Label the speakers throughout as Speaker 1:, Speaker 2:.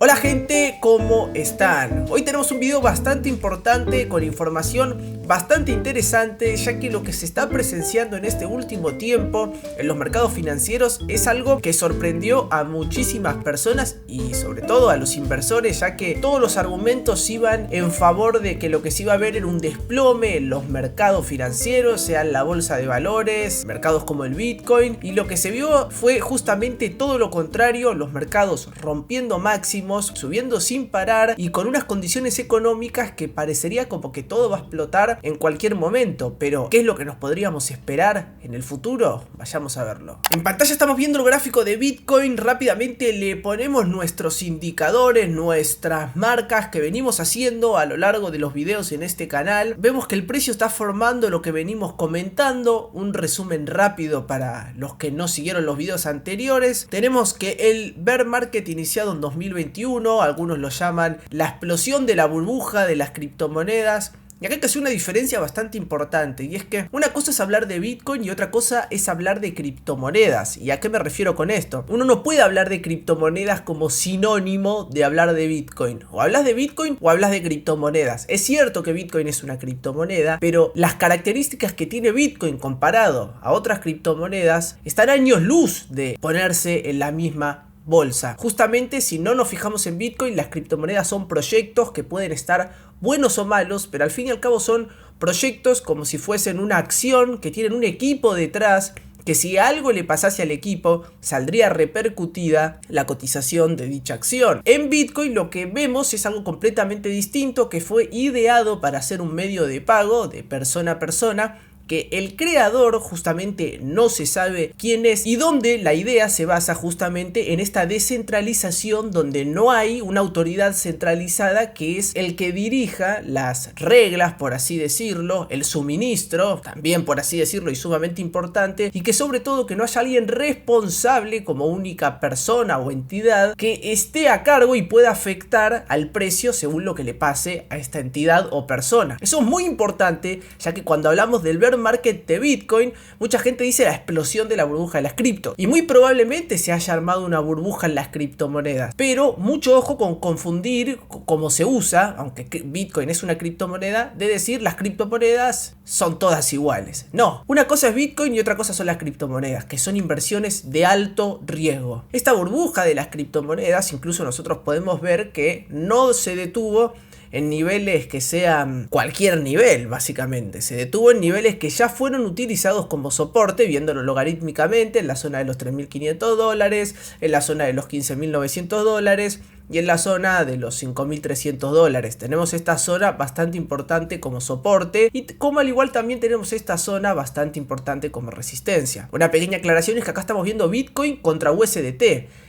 Speaker 1: Hola gente, ¿cómo están? Hoy tenemos un video bastante importante con información bastante interesante, ya que lo que se está presenciando en este último tiempo en los mercados financieros es algo que sorprendió a muchísimas personas y sobre todo a los inversores, ya que todos los argumentos iban en favor de que lo que se iba a ver era un desplome en los mercados financieros, sean la bolsa de valores, mercados como el Bitcoin, y lo que se vio fue justamente todo lo contrario, los mercados rompiendo máximos, subiendo sin parar y con unas condiciones económicas que parecería como que todo va a explotar en cualquier momento. Pero ¿qué es lo que nos podríamos esperar en el futuro? Vayamos a verlo. En pantalla estamos viendo el gráfico de Bitcoin. Rápidamente le ponemos nuestros indicadores, nuestras marcas que venimos haciendo a lo largo de los videos en este canal. Vemos que el precio está formando lo que venimos comentando. Un resumen rápido para los que no siguieron los videos anteriores. Tenemos que el bear market iniciado en 2021, algunos lo llaman la explosión de la burbuja de las criptomonedas. Y acá hay que hacer una diferencia bastante importante, y es que una cosa es hablar de Bitcoin y otra cosa es hablar de criptomonedas. ¿Y a qué me refiero con esto? Uno no puede hablar de criptomonedas como sinónimo de hablar de Bitcoin. O hablas de Bitcoin o hablas de criptomonedas. Es cierto que Bitcoin es una criptomoneda, pero las características que tiene Bitcoin comparado a otras criptomonedas están a años luz de ponerse en la misma bolsa. Justamente, si no nos fijamos en Bitcoin, las criptomonedas son proyectos que pueden estar buenos o malos, pero al fin y al cabo son proyectos como si fuesen una acción que tienen un equipo detrás, que si algo le pasase al equipo, saldría repercutida la cotización de dicha acción. En Bitcoin lo que vemos es algo completamente distinto, que fue ideado para ser un medio de pago de persona a persona, que el creador justamente no se sabe quién es, y donde la idea se basa justamente en esta descentralización, donde no hay una autoridad centralizada que es el que dirija las reglas, por así decirlo, el suministro, también por así decirlo y sumamente importante, y que sobre todo que no haya alguien responsable como única persona o entidad que esté a cargo y pueda afectar al precio según lo que le pase a esta entidad o persona. Eso es muy importante, ya que cuando hablamos del bear market de Bitcoin, mucha gente dice la explosión de la burbuja de las cripto, y muy probablemente se haya armado una burbuja en las criptomonedas, pero mucho ojo con confundir cómo se usa, aunque Bitcoin es una criptomoneda, de decir las criptomonedas son todas iguales. No, una cosa es Bitcoin y otra cosa son las criptomonedas, que son inversiones de alto riesgo. Esta burbuja de las criptomonedas, incluso nosotros podemos ver que no se detuvo en niveles que sean cualquier nivel, básicamente. Se detuvo en niveles que ya fueron utilizados como soporte, viéndolo logarítmicamente, en la zona de los $3.500, en la zona de los $15.900 y en la zona de los $5.300. Tenemos esta zona bastante importante como soporte, y como al igual también tenemos esta zona bastante importante como resistencia. Una pequeña aclaración es que acá estamos viendo Bitcoin contra USDT,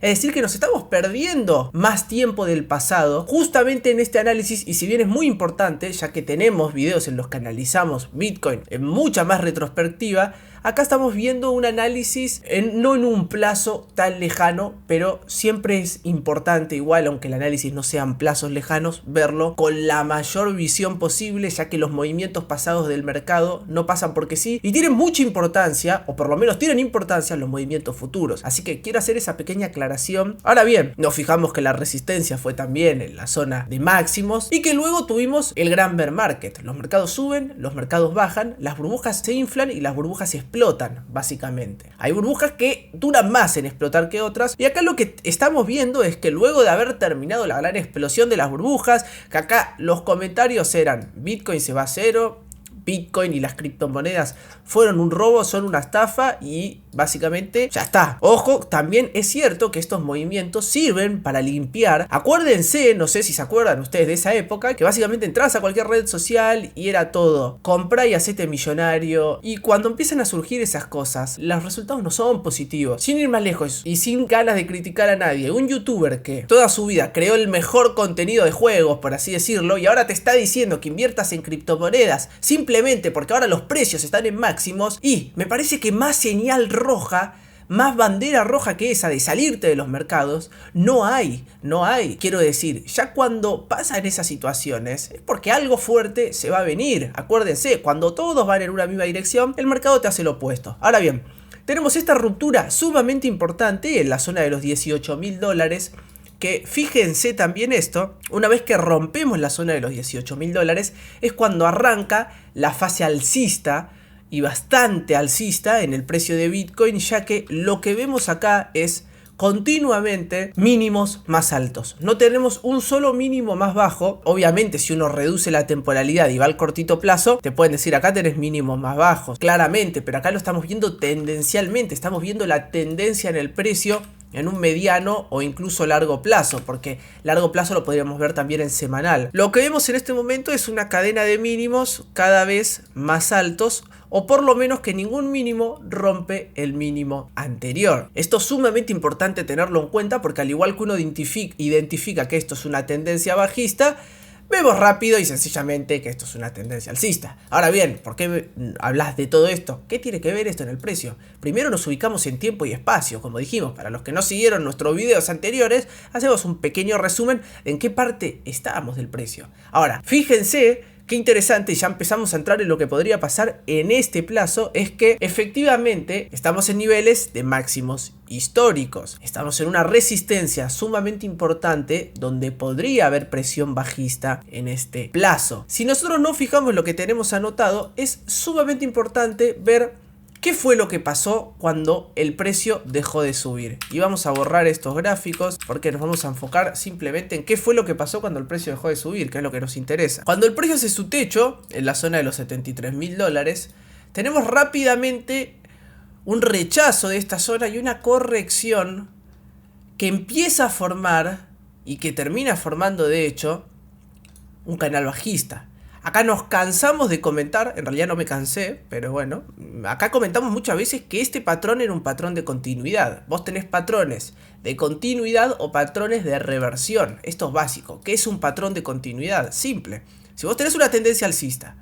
Speaker 1: es decir que nos estamos perdiendo más tiempo del pasado justamente en este análisis, y si bien es muy importante, ya que tenemos videos en los que analizamos Bitcoin en mucha más retrospectiva, acá estamos viendo un análisis no en un plazo tan lejano, pero siempre es importante, igual aunque el análisis no sean plazos lejanos, verlo con la mayor visión posible, ya que los movimientos pasados del mercado no pasan porque sí, y tienen mucha importancia, o por lo menos tienen importancia los movimientos futuros. Así que quiero hacer esa pequeña aclaración. Ahora bien, nos fijamos que la resistencia fue también en la zona de máximos, y que luego tuvimos el gran bear market. Los mercados suben, los mercados bajan, las burbujas se inflan y las burbujas se explotan, básicamente. Hay burbujas que duran más en explotar que otras, y acá lo que estamos viendo es que luego de haber terminado la gran explosión de las burbujas, que acá los comentarios eran Bitcoin se va a cero, Bitcoin y las criptomonedas fueron un robo, son una estafa, y básicamente ya está. Ojo, también es cierto que estos movimientos sirven para limpiar. Acuérdense, no sé si se acuerdan ustedes de esa época, que básicamente entras a cualquier red social y era todo compra y hacete millonario, y cuando empiezan a surgir esas cosas, los resultados no son positivos. Sin ir más lejos y sin ganas de criticar a nadie, un youtuber que toda su vida creó el mejor contenido de juegos, por así decirlo, y ahora te está diciendo que inviertas en criptomonedas simplemente porque ahora los precios están en máximos, y me parece que más señal roja, más bandera roja que esa de salirte de los mercados, no hay. Quiero decir, ya cuando pasan esas situaciones es porque algo fuerte se va a venir. Acuérdense, cuando todos van en una misma dirección, el mercado te hace lo opuesto. Ahora bien, tenemos esta ruptura sumamente importante en la zona de los $18.000, que fíjense también esto, una vez que rompemos la zona de los $18.000 es cuando arranca la fase alcista y bastante alcista en el precio de Bitcoin, ya que lo que vemos acá es continuamente mínimos más altos. No tenemos un solo mínimo más bajo. Obviamente si uno reduce la temporalidad y va al cortito plazo, te pueden decir acá tenés mínimos más bajos, claramente, pero acá lo estamos viendo tendencialmente, estamos viendo la tendencia en el precio en un mediano o incluso largo plazo, porque largo plazo lo podríamos ver también en semanal. Lo que vemos en este momento es una cadena de mínimos cada vez más altos, o por lo menos que ningún mínimo rompe el mínimo anterior. Esto es sumamente importante tenerlo en cuenta, porque al igual que uno identifica que esto es una tendencia bajista, vemos rápido y sencillamente que esto es una tendencia alcista. Ahora bien, ¿por qué hablas de todo esto? ¿Qué tiene que ver esto en el precio? Primero nos ubicamos en tiempo y espacio, como dijimos. Para los que no siguieron nuestros videos anteriores, hacemos un pequeño resumen en qué parte estábamos del precio. Ahora, fíjense qué interesante, y ya empezamos a entrar en lo que podría pasar en este plazo, es que efectivamente estamos en niveles de máximos históricos. Estamos en una resistencia sumamente importante donde podría haber presión bajista en este plazo. Si nosotros no fijamos lo que tenemos anotado, es sumamente importante ver ¿qué fue lo que pasó cuando el precio dejó de subir? Y vamos a borrar estos gráficos porque nos vamos a enfocar simplemente en qué fue lo que pasó cuando el precio dejó de subir, que es lo que nos interesa. Cuando el precio hace su techo, en la zona de los $73.000, tenemos rápidamente un rechazo de esta zona y una corrección que empieza a formar y que termina formando de hecho un canal bajista. Acá nos cansamos de comentar, en realidad no me cansé, pero bueno, acá comentamos muchas veces que este patrón era un patrón de continuidad. Vos tenés patrones de continuidad o patrones de reversión. Esto es básico. ¿Qué es un patrón de continuidad? Simple. Si vos tenés una tendencia alcista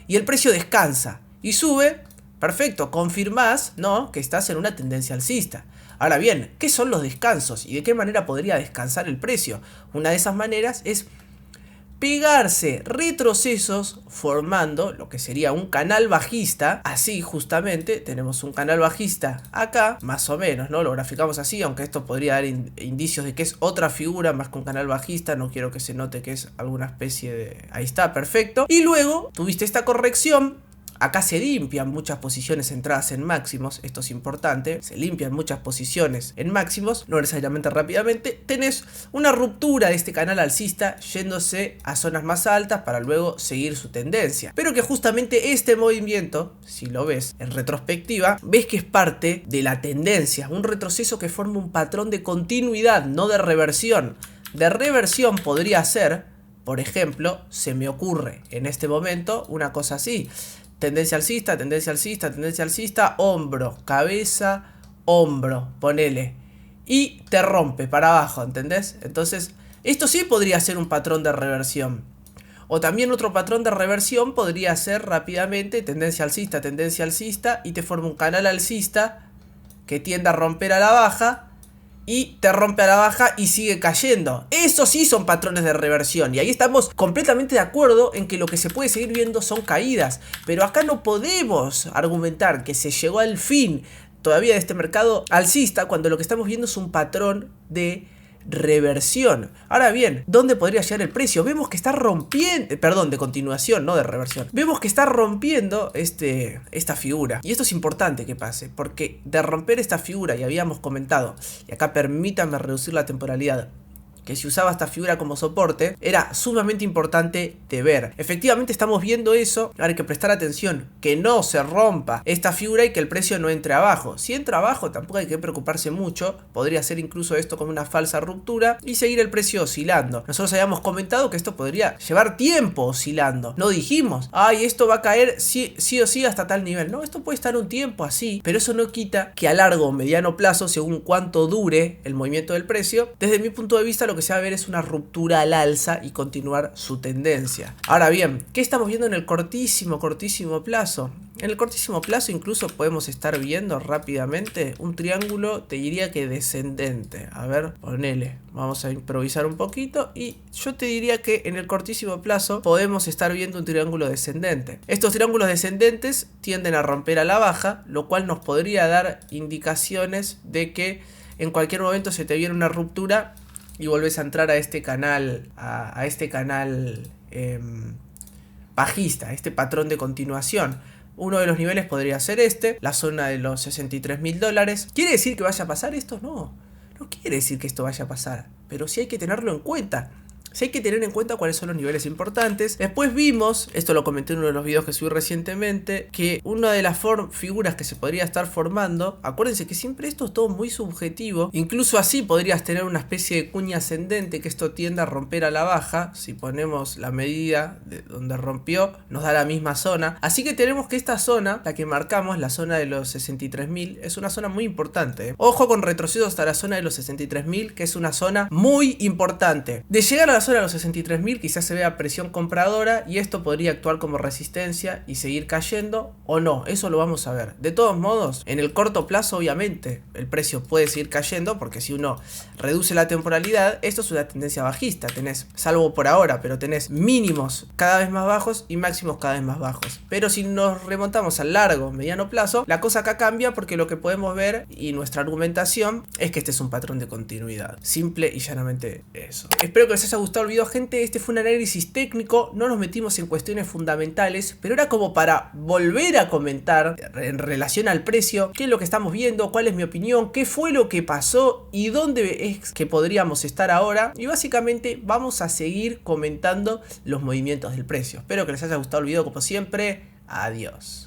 Speaker 1: y el precio descansa y sube, perfecto, confirmás, ¿no?, que estás en una tendencia alcista. Ahora bien, ¿qué son los descansos y de qué manera podría descansar el precio? Una de esas maneras es pegarse retrocesos formando lo que sería un canal bajista. Así justamente tenemos un canal bajista acá, más o menos, ¿no? Lo graficamos así, aunque esto podría dar indicios de que es otra figura más que un canal bajista. No quiero que se note que es alguna especie de... Ahí está, perfecto. Y luego tuviste esta corrección. Acá se limpian muchas posiciones entradas en máximos, esto es importante, se limpian muchas posiciones en máximos, no necesariamente rápidamente. Tenés una ruptura de este canal alcista yéndose a zonas más altas para luego seguir su tendencia. Pero que justamente este movimiento, si lo ves en retrospectiva, ves que es parte de la tendencia, un retroceso que forma un patrón de continuidad, no de reversión. De reversión podría ser, por ejemplo, se me ocurre en este momento una cosa así. Tendencia alcista, tendencia alcista, tendencia alcista, hombro, cabeza, hombro, ponele. Y te rompe para abajo, ¿entendés? Entonces, esto sí podría ser un patrón de reversión. O también otro patrón de reversión podría ser rápidamente tendencia alcista, y te forma un canal alcista que tiende a romper a la baja. Y te rompe a la baja y sigue cayendo. Eso sí son patrones de reversión. Y ahí estamos completamente de acuerdo en que lo que se puede seguir viendo son caídas. Pero acá no podemos argumentar que se llegó al fin todavía de este mercado alcista cuando lo que estamos viendo es un patrón de reversión. Ahora bien, ¿dónde podría llegar el precio? Vemos que está rompiendo, perdón, de continuación, no de reversión. Vemos que está rompiendo esta figura. Y esto es importante que pase, porque de romper esta figura, y habíamos comentado, y acá permítanme reducir la temporalidad, que si usaba esta figura como soporte, era sumamente importante de ver. Efectivamente estamos viendo eso. Ahora hay que prestar atención, que no se rompa esta figura y que el precio no entre abajo. Si entra abajo tampoco hay que preocuparse mucho, podría ser incluso esto como una falsa ruptura y seguir el precio oscilando. Nosotros habíamos comentado que esto podría llevar tiempo oscilando. No dijimos, ay, esto va a caer sí o sí hasta tal nivel. No, esto puede estar un tiempo así, pero eso no quita que a largo o mediano plazo, según cuánto dure el movimiento del precio, desde mi punto de vista lo que se va a ver es una ruptura al alza y continuar su tendencia. Ahora bien, ¿qué estamos viendo en el cortísimo plazo? En el cortísimo plazo incluso podemos estar viendo rápidamente un triángulo, te diría que descendente. A ver, ponele, vamos a improvisar un poquito y yo te diría que en el cortísimo plazo podemos estar viendo un triángulo descendente. Estos triángulos descendentes tienden a romper a la baja, lo cual nos podría dar indicaciones de que en cualquier momento se te viene una ruptura y volvés a entrar a este canal, bajista, este patrón de continuación. Uno de los niveles podría ser la zona de los $63.000. ¿Quiere decir que vaya a pasar esto? No, no quiere decir que esto vaya a pasar, pero sí hay que tenerlo en cuenta. Sí hay que tener en cuenta cuáles son los niveles importantes. Después vimos, esto lo comenté en uno de los videos que subí recientemente, que una de las figuras que se podría estar formando, acuérdense que siempre esto es todo muy subjetivo, incluso así podrías tener una especie de cuña ascendente que esto tiende a romper a la baja. Si ponemos la medida de donde rompió, nos da la misma zona. Así que tenemos que esta zona, la que marcamos, la zona de los 63.000, es una zona muy importante. Ojo con retroceso hasta la zona de los 63.000, que es una zona muy importante. De llegar a la zona de los 63.000 quizás se vea presión compradora y esto podría actuar como resistencia y seguir cayendo o no, eso lo vamos a ver. De todos modos, en el corto plazo obviamente el precio puede seguir cayendo, porque si uno reduce la temporalidad, esto es una tendencia bajista, tenés, salvo por ahora, pero tenés mínimos cada vez más bajos y máximos cada vez más bajos. Pero si nos remontamos al largo, mediano plazo, la cosa acá cambia, porque lo que podemos ver y nuestra argumentación es que este es un patrón de continuidad, simple y llanamente eso. Espero que les haya gustado el video, gente. Este fue un análisis técnico, no nos metimos en cuestiones fundamentales, pero era como para volver a comentar en relación al precio, qué es lo que estamos viendo, cuál es mi opinión, qué fue lo que pasó y dónde es que podríamos estar ahora, y básicamente vamos a seguir comentando los movimientos del precio. Espero que les haya gustado el video como siempre. Adiós.